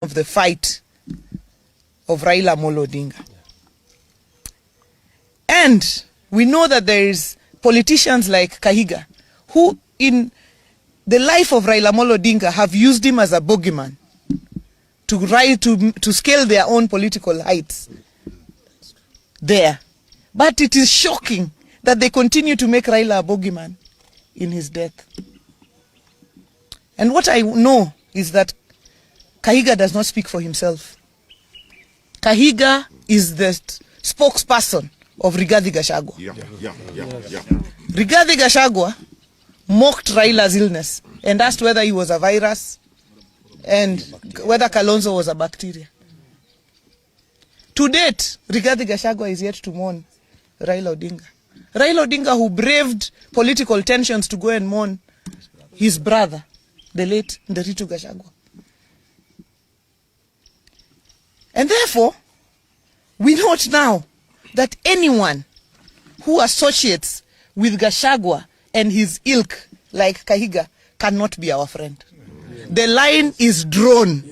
of the fight of Raila Amolo Odinga. And we know that there is politicians like Kahiga who in the life of Raila Amolo Odinga have used him as a bogeyman to scale their own political heights there. But it is shocking that they continue to make Raila a bogeyman in his death. And what I know is that Kahiga does not speak for himself. Kahiga is the spokesperson of Rigathi Gachagua. Rigathi Gachagua mocked Raila's illness and asked whether he was a virus and whether Kalonzo was a bacteria. To date, Rigathi Gachagua is yet to mourn Raila Odinga. Raila Odinga, who braved political tensions to go and mourn his brother, the late Nderitu Gachagua. And therefore, we note now that anyone who associates with Gachagua and his ilk, like Kahiga, cannot be our friend. The line is drawn.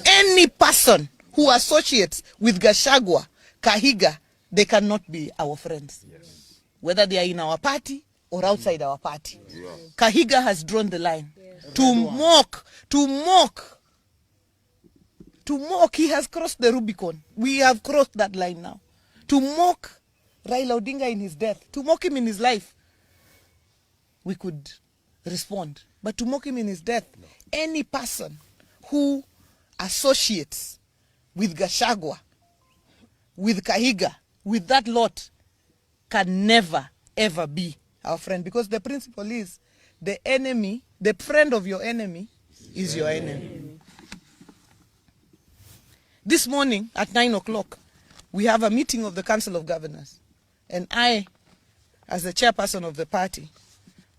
Any person who associates with Gachagua, Kahiga, they cannot be our friends. Whether they are in our party or outside our party. Kahiga has drawn the line. To mock, he has crossed the Rubicon. We have crossed that line now. To mock Raila Odinga in his death, to mock him in his life, we could respond. But to mock him in his death, any person who associates with Gachagua, with Kahiga, with that lot, can never, ever be our friend. Because the principle is, the enemy, the friend of your enemy is your enemy. This morning at 9 o'clock, we have a meeting of the Council of Governors. And I, as the chairperson of the party,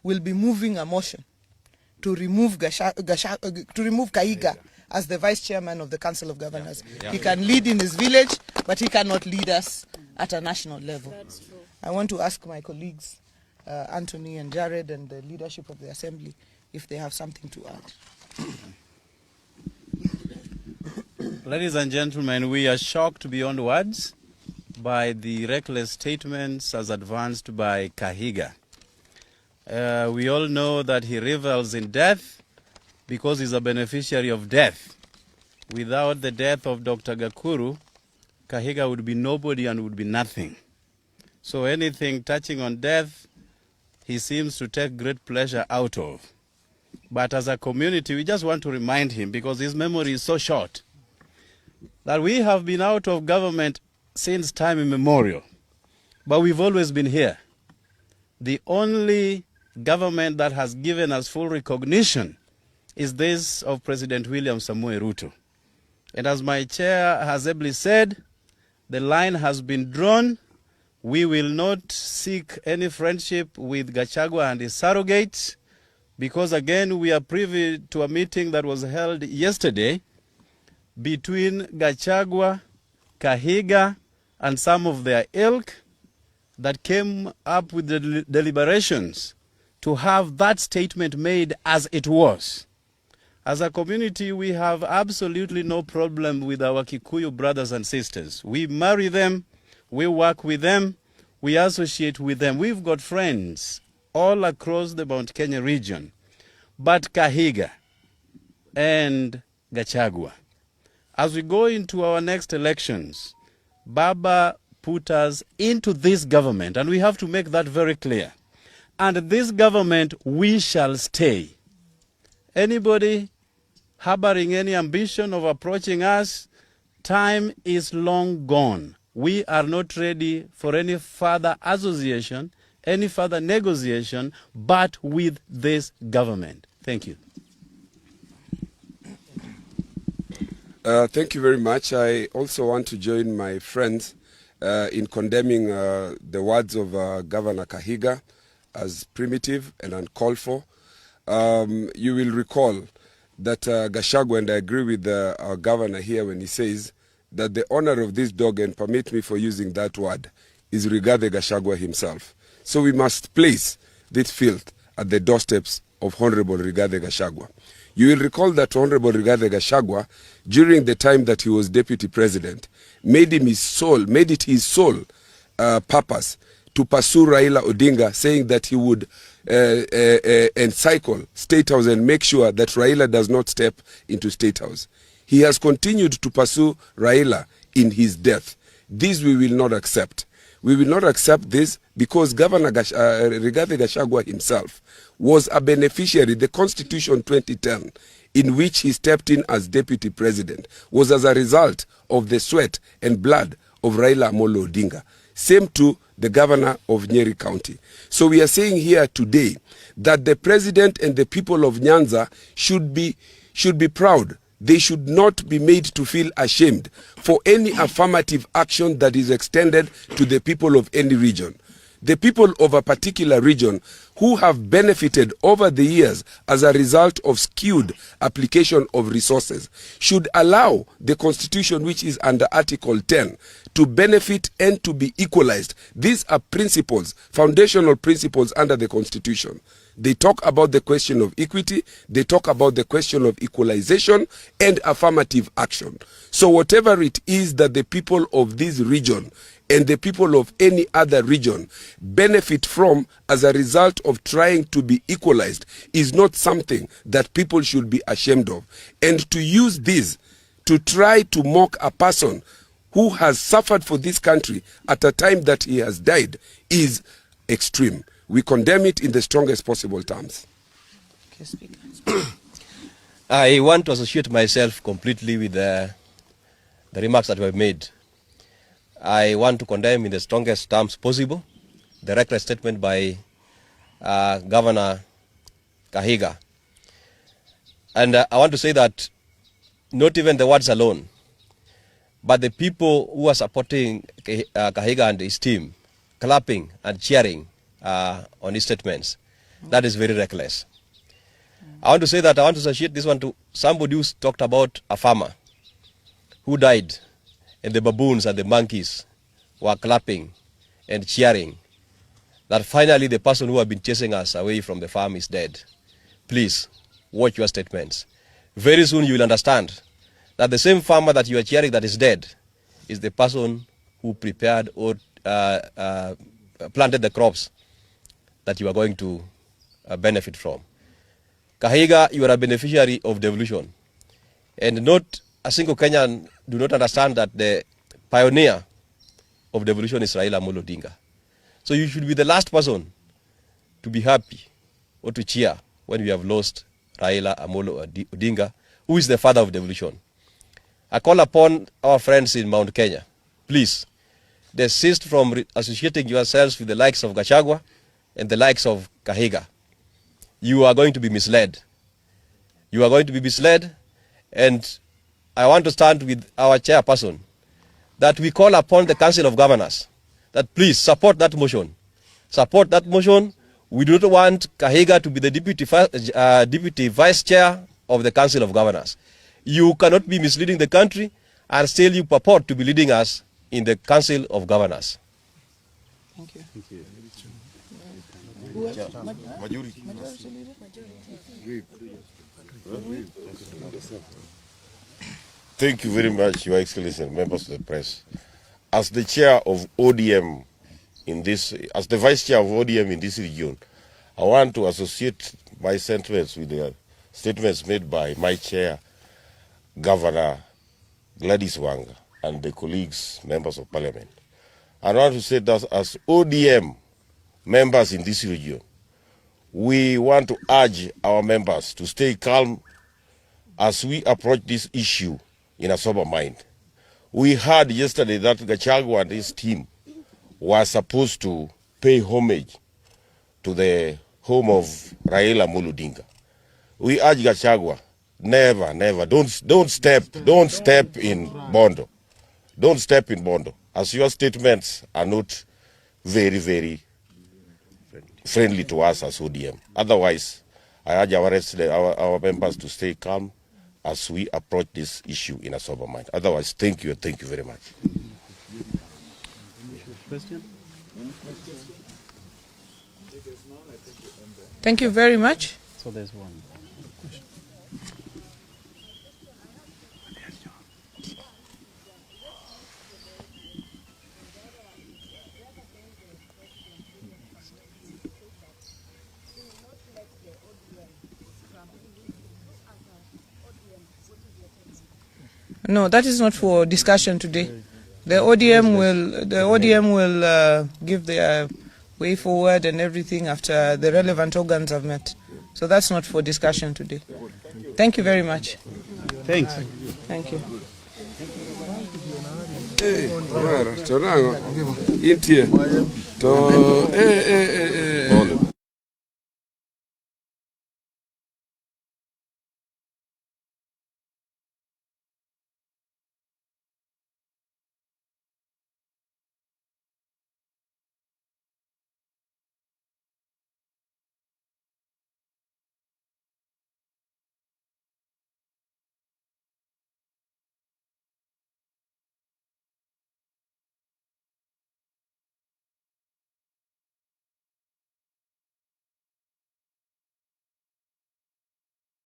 will be moving a motion to remove Kahiga as the vice chairman of the Council of Governors. He can lead in his village, but he cannot lead us at a national level. I want to ask my colleagues, Anthony and Jared, and the leadership of the Assembly, if they have something to add. Ladies and gentlemen, we are shocked beyond words by the reckless statements as advanced by Kahiga. We all know that he revels in death because he's a beneficiary of death. Without the death of Dr. Gakuru, Kahiga would be nobody and would be nothing. So anything touching on death, he seems to take great pleasure out of. But as a community, we just want to remind him, because his memory is so short, that we have been out of government since time immemorial. But we've always been here. The only government that has given us full recognition is this of President William Samoei Ruto. And as my chair has ably said, the line has been drawn. We will not seek any friendship with Gachagua and his surrogates, because again, we are privy to a meeting that was held yesterday between Gachagua, Kahiga, and some of their ilk that came up with the deliberations to have that statement made as it was. As a community, we have absolutely no problem with our Kikuyu brothers and sisters. We marry them, we work with them, we associate with them. We've got friends all across the Mount Kenya region. But Kahiga and Gachagua, as we go into our next elections, Baba put us into this government, and we have to make that very clear. And this government, we shall stay. Anybody harboring any ambition of approaching us, time is long gone. We are not ready for any further association, any further negotiation, but with this government. Thank you. Thank you very much. I also want to join my friends in condemning the words of Governor Kahiga as primitive and uncalled for. You will recall that Gachagua, and I agree with our governor here when he says that the owner of this dog, and permit me for using that word, is Rigathi Gachagua himself. So we must place this filth at the doorsteps of Honorable Rigathi Gachagua. You will recall that Honorable Rigathi Gachagua, during the time that he was deputy president, made it his sole purpose to pursue Raila Odinga, saying that he would encircle State House and make sure that Raila does not step into State House. He has continued to pursue Raila in his death. This we will not accept. We will not accept this because Governor Rigathi Gachagua himself was a beneficiary. The Constitution 2010, in which he stepped in as deputy president, was as a result of the sweat and blood of Raila Amolo Odinga. Same to the governor of Nyeri County. So we are saying here today that the president and the people of Nyanza should be proud. They should not be made to feel ashamed for any affirmative action that is extended to the people of any region. The people of a particular region who have benefited over the years as a result of skewed application of resources should allow the Constitution, which is under Article 10, to benefit and to be equalized. These are principles, foundational principles under the Constitution. They talk about the question of equity, they talk about the question of equalization and affirmative action. So whatever it is that the people of this region and the people of any other region benefit from as a result of trying to be equalized is not something that people should be ashamed of. And to use this to try to mock a person who has suffered for this country at a time that he has died is extreme. We condemn it in the strongest possible terms. I want to associate myself completely with the remarks that were made. I want to condemn in the strongest terms possible the reckless statement by Governor Kahiga. And I want to say that not even the words alone, but the people who are supporting Kahiga and his team, clapping and cheering on his statements, that is very reckless. I want to say that I want to associate this one to somebody who talked about a farmer who died, and the baboons and the monkeys were clapping and cheering that finally the person who had been chasing us away from the farm is dead. Please, watch your statements. Very soon you will understand that the same farmer that you are cheering that is dead is the person who prepared or planted the crops that you are going to benefit from. Kahiga, you are a beneficiary of devolution. And not a single Kenyan do not understand that the pioneer of devolution is Raila Amolo Odinga. So you should be the last person to be happy or to cheer when we have lost Raila Amolo Odinga, who is the father of devolution. I call upon our friends in Mount Kenya, please, desist from associating yourselves with the likes of Gachagua and the likes of Kahiga. You are going to be misled. You are going to be misled, and I want to stand with our chairperson that we call upon the Council of Governors that please support that motion. Support that motion. We do not want Kahiga to be the deputy vice chair of the Council of Governors. You cannot be misleading the country and still you purport to be leading us in the Council of Governors. Thank you. Thank you. Thank you very much, Your Excellency and members of the press. As the chair of ODM in this, as the vice chair of ODM in this region, I want to associate my sentiments with the statements made by my chair, Governor Gladys Wanga, and the colleagues, members of parliament. I want to say that as ODM members in this region, we want to urge our members to stay calm as we approach this issue in a sober mind. We heard yesterday that Gachagua and his team were supposed to pay homage to the home of Raila Amolo Odinga. We urge Gachagua, never, never, don't step in Bondo. Don't step in Bondo, as your statements are not very, very friendly to us as ODM. Otherwise, I urge our members to stay calm as we approach this issue in a sober mind. Otherwise, thank you and thank you very much. Question? Thank you very much. So there's one. No, that is not for discussion today. The ODM will give their way forward and everything after the relevant organs have met. So that's not for discussion today. Thank you very much. Thanks. Thank you. Tonango intie to